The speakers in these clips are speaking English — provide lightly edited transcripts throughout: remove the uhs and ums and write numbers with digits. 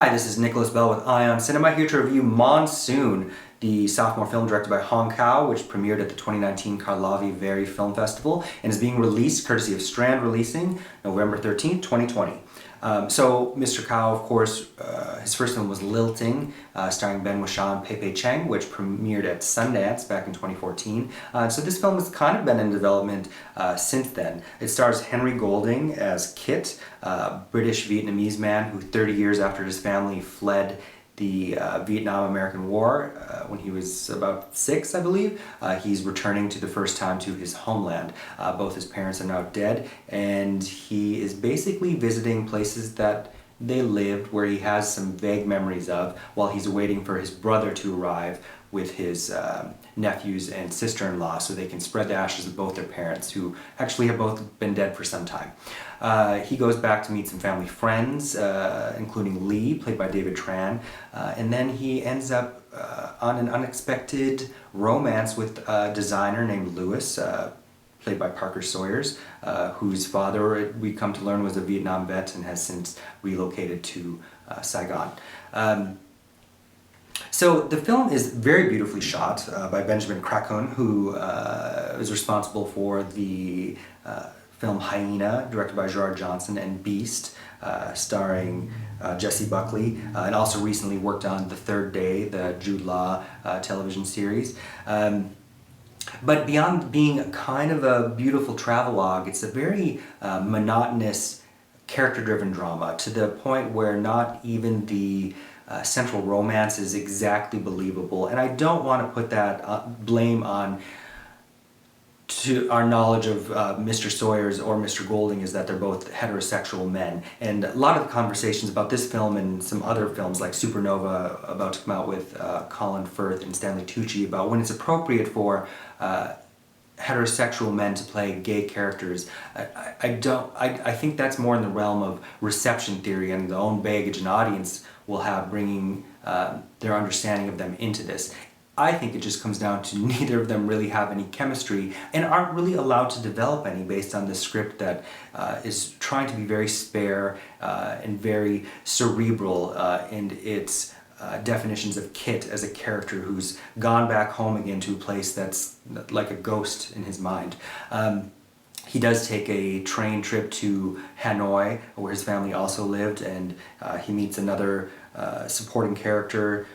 Hi, this is Nicholas Bell with IONCINEMA, here to review Monsoon, the sophomore film directed by Khaou, which premiered at the 2019 Karlovy Vary Film Festival and is being released courtesy of Tran Releasing November 13th, 2020. So Mr. Khaou, of course, his first film was Lilting, starring Ben Whishaw and Pepe Cheng, which premiered at Sundance back in 2014. So this film has kind of been in development since then. It stars Henry Golding as Kit, a British-Vietnamese man who 30 years after his family fled the Vietnam-American War when he was about 6, I believe. He's returning to the first time to his homeland. Both his parents are now dead, and he is basically visiting places that they lived, where he has some vague memories of, while he's waiting for his brother to arrive with his nephews and sister-in-law so they can spread the ashes of both their parents, who actually have both been dead for some time. He goes back to meet some family friends, including Lee, played by David Tran, and then he ends up on an unexpected romance with a designer named Lewis, played by Parker Sawyers, whose father, we come to learn, was a Vietnam vet and has since relocated to Saigon. So the film is very beautifully shot by Benjamin Crackun, who is responsible for the film Hyena, directed by Gerard Johnson, and Beast, starring Jessie Buckley, and also recently worked on The Third Day, the Jude Law television series. But beyond being kind of a beautiful travelogue, it's a very monotonous, character-driven drama, to the point where not even the central romance is exactly believable. And I don't want to put that blame on to our knowledge of Mr. Sawyers or Mr. Golding, is that they're both heterosexual men. And a lot of the conversations about this film and some other films like Supernova, about to come out with Colin Firth and Stanley Tucci, about when it's appropriate for heterosexual men to play gay characters, I think that's more in the realm of reception theory and the own baggage an audience will have bringing their understanding of them into this. I think it just comes down to neither of them really have any chemistry and aren't really allowed to develop any, based on the script that is trying to be very spare and very cerebral in its definitions of Kit as a character who's gone back home again to a place that's like a ghost in his mind. He does take a train trip to Hanoi, where his family also lived, and he meets another supporting character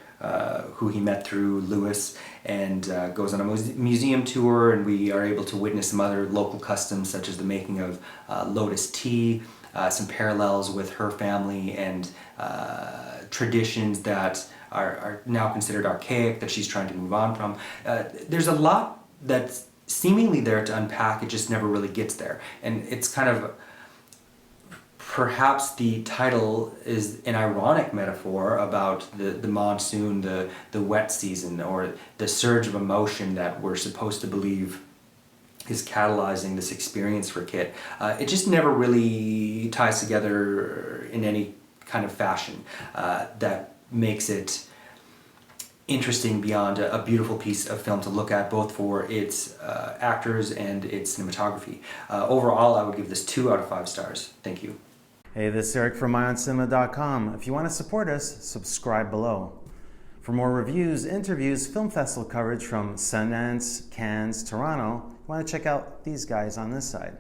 who he met through Lewis, and goes on a museum tour, and we are able to witness some other local customs, such as the making of lotus tea, some parallels with her family, and traditions that are now considered archaic that she's trying to move on from. There's a lot that's seemingly there to unpack, it just never really gets there. And it's kind of, perhaps the title is an ironic metaphor about the monsoon, the wet season, or the surge of emotion that we're supposed to believe is catalyzing this experience for Kit. It just never really ties together in any kind of fashion that makes it interesting beyond a beautiful piece of film to look at, both for its actors and its cinematography. Overall, I would give this 2 out of 5 stars. Thank you. Hey, this is Eric from IONCINEMA.com. If you want to support us, subscribe below. For more reviews, interviews, film festival coverage from Sundance, Cannes, Toronto, you want to check out these guys on this side.